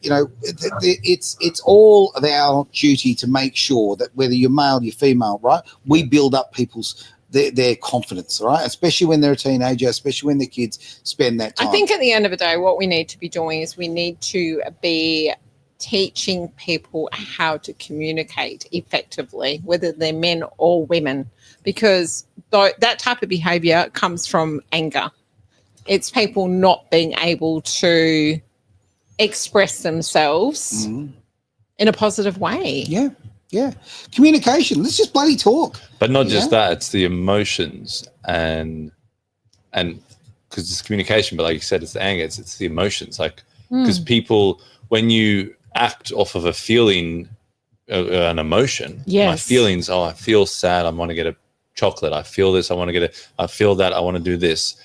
it's all of our duty to make sure that whether you're male, you're female, right, we build up people's their confidence, right? Especially when they're a teenager, especially when their kids spend that time. I think at the end of the day, what we need to be doing is we need to be teaching people how to communicate effectively, whether they're men or women, because that type of behavior comes from anger. It's people not being able to express themselves in a positive way. Yeah. Communication. Let's just bloody talk. But not just that, it's the emotions and because it's communication, but like you said, it's the anger, it's the emotions. Like, because people, when you act off of a feeling, an emotion, my feelings, I feel sad, I want to get a chocolate, I feel this, I feel that, I want to do this,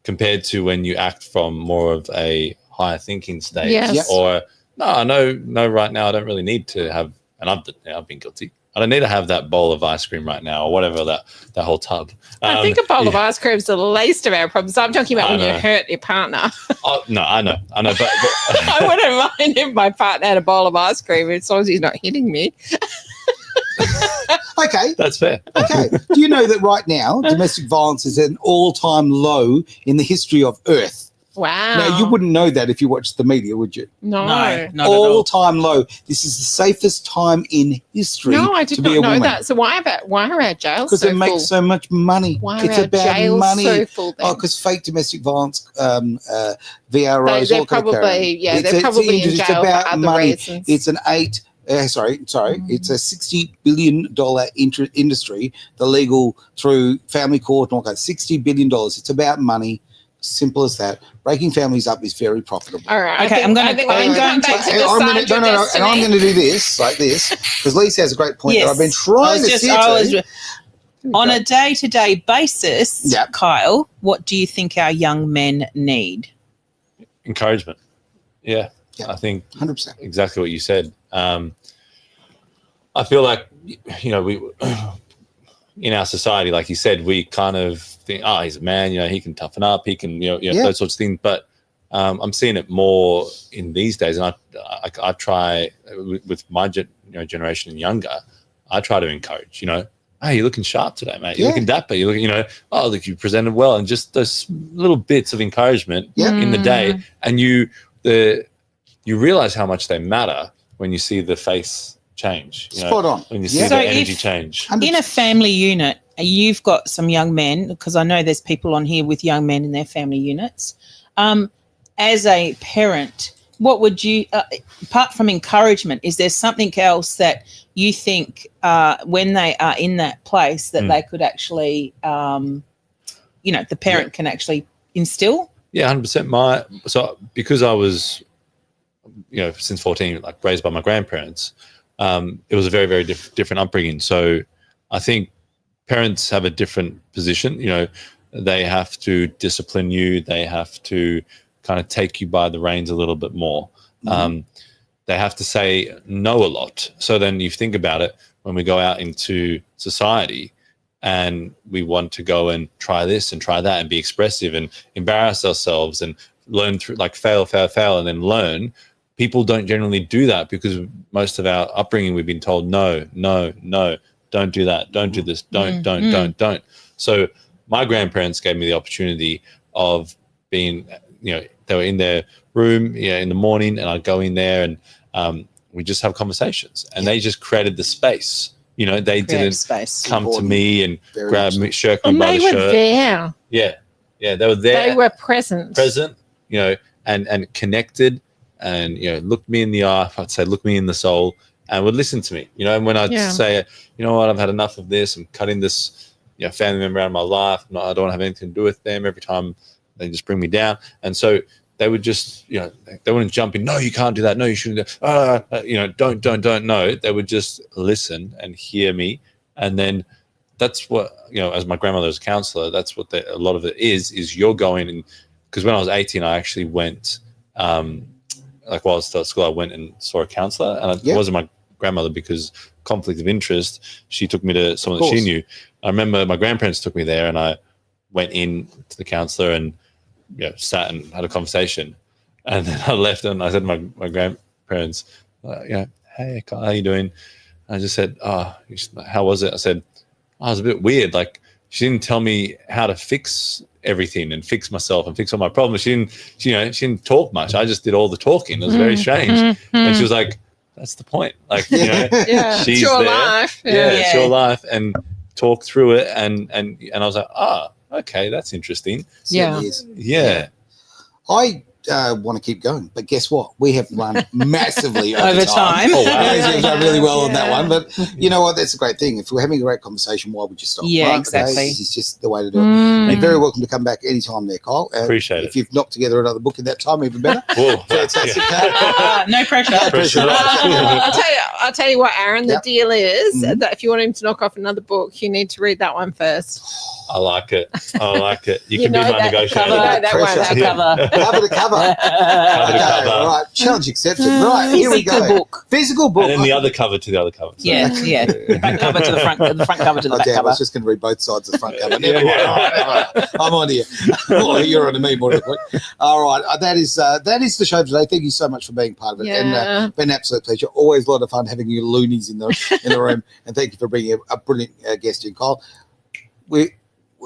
compared to when you act from more of a higher thinking state. Yes. Or, no, right now I don't really need to have, and I've been guilty. I don't need to have that bowl of ice cream right now, or whatever, that whole tub. I think a bowl of ice cream is the least of our problems. I'm talking about when you hurt your partner. Oh, no, I know, but I wouldn't mind if my partner had a bowl of ice cream as long as he's not hitting me. Okay. that's fair. Okay. Do you know that right now domestic violence is at an all-time low in the history of Earth? Wow. Now, you wouldn't know that if you watched the media, would you? No. No, not at all. All-time low. This is the safest time in history No, I to did be not a know woman. that. So why are our jails Because so it makes full? so much money. Why It's are our about jails money. so full then? Oh, because fake domestic violence, VROs, They're all kind of probably, carry on. they're probably in it's jail about for other money. reasons. It's an it's a $60 billion industry, the legal through family court and all that. $60 billion. It's about money. Simple as that. Breaking families up is very profitable. All right. Okay, I'm going to come back to decide your destiny. I'm going to do this like this because Lisa has a great point that I've been I trying was to steer to. on a day-to-day basis, Yep. Kyle, what do you think our young men need? Encouragement. Yeah. Yeah. I think 100%. exactly what you said. I feel like, we in our society, like you said, we kind of think, he's a man, he can toughen up, he can, those sorts of things. But I'm seeing it more in these days, and I try with my generation and younger. I try to encourage. Hey, you're looking sharp today, mate. You're looking dapper. You're looking, oh, look, you presented well, and just those little bits of encouragement in the day, and you realize how much they matter when you see the face change. Spot on. When you see the energy change. In a family unit, you've got some young men, because I know there's people on here with young men in their family units. As a parent, what would you, apart from encouragement, is there something else that you think when they are in that place that they could actually, the parent can actually instill? Yeah, 100%. So because I was, since 14, like raised by my grandparents, it was a very, very different upbringing. So I think parents have a different position. They have to discipline you. They have to kind of take you by the reins a little bit more. They have to say no a lot. So then you think about it, when we go out into society and we want to go and try this and try that and be expressive and embarrass ourselves and learn through, like fail, and then learn. People don't generally do that because most of our upbringing, we've been told, no, don't do that. Don't do this. Don't. So my grandparents gave me the opportunity of being, they were in their room, in the morning, and I'd go in there and we just have conversations, and they just created the space. They didn't come to me and grab me, shirk me by the shirt. They were there. Yeah, they were there. They were present, and connected, and looked me in the eye. I'd say, look me in the soul, and would listen to me. And when I'd say, what, I've had enough of this. I'm cutting this, family member out of my life. I don't have anything to do with them. Every time they just bring me down, and so they would just, they wouldn't jump in. No, you can't do that. No, you shouldn't. Don't. No, they would just listen and hear me, and then that's what as my grandmother was a counselor, that's what a lot of it is you're going. And because when I was 18, I actually went. While I was still at school, I went and saw a counselor, and it wasn't my grandmother because conflict of interest. She took me to someone that she knew. I remember my grandparents took me there, and I went in to the counselor and sat and had a conversation, and then I left, and I said to my grandparents, hey, Kyle, how you doing? And I just said, how was it? I said, it was a bit weird. Like, she didn't tell me how to fix everything and fix myself and fix all my problems. She didn't talk much. I just did all the talking. It was very strange. And she was like, that's the point. Like, she's it's your there. Life. It's your life, and talk through it. And I was like, okay, that's interesting. Yeah. I want to keep going, but guess what? We have run massively over time. Oh, wow. We've done really well on that one, but you know what? That's a great thing. If we're having a great conversation, why would you stop? Yeah, right? exactly. Okay? This is just the way to do it. You're very welcome to come back anytime there, Kyle. Appreciate it. If you've knocked together another book in that time, even better. Fantastic. No pressure. No pressure. I'll tell you what, Aaron, the deal is that if you want him to knock off another book, you need to read that one first. I like it. You can be my negotiator. Cover to cover. All right, challenge accepted. Right, here we go. Physical book. And then the other cover to the other cover. So. Yeah. Back cover to the front cover to the back I cover. was just going to read both sides of the front cover. Never mind. All right. I'm on here. You're on to me more than a point. All right, that is the show today. Thank you so much for being part of it. Yeah. And been an absolute pleasure. Always a lot of fun having you loonies in the room. And thank you for bringing a brilliant guest in, Kyle.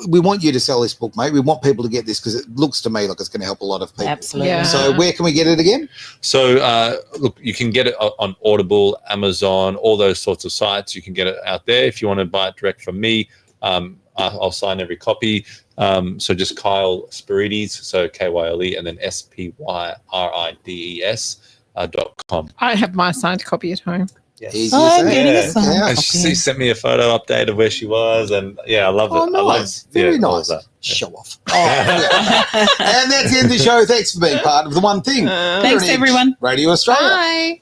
We want you to sell this book, mate. We want people to get this because it looks to me like it's going to help a lot of people. Absolutely. Yeah. So where can we get it again? So, look, you can get it on Audible, Amazon, all those sorts of sites. You can get it out there. If you want to buy it direct from me, I'll sign every copy. So just Kyle Spyrides, so Kyle, and then SPYRIDES.com. I have my signed copy at home. Yes. Easy Oh, as that. getting a sign Yeah. And she sent me a photo update of where she was, and I love it. Oh, nice. I love, Very all nice. of that. Show off. And that's the end of the show. Thanks for being part of The One Thing. Thanks, everyone. Radio Australia. Bye.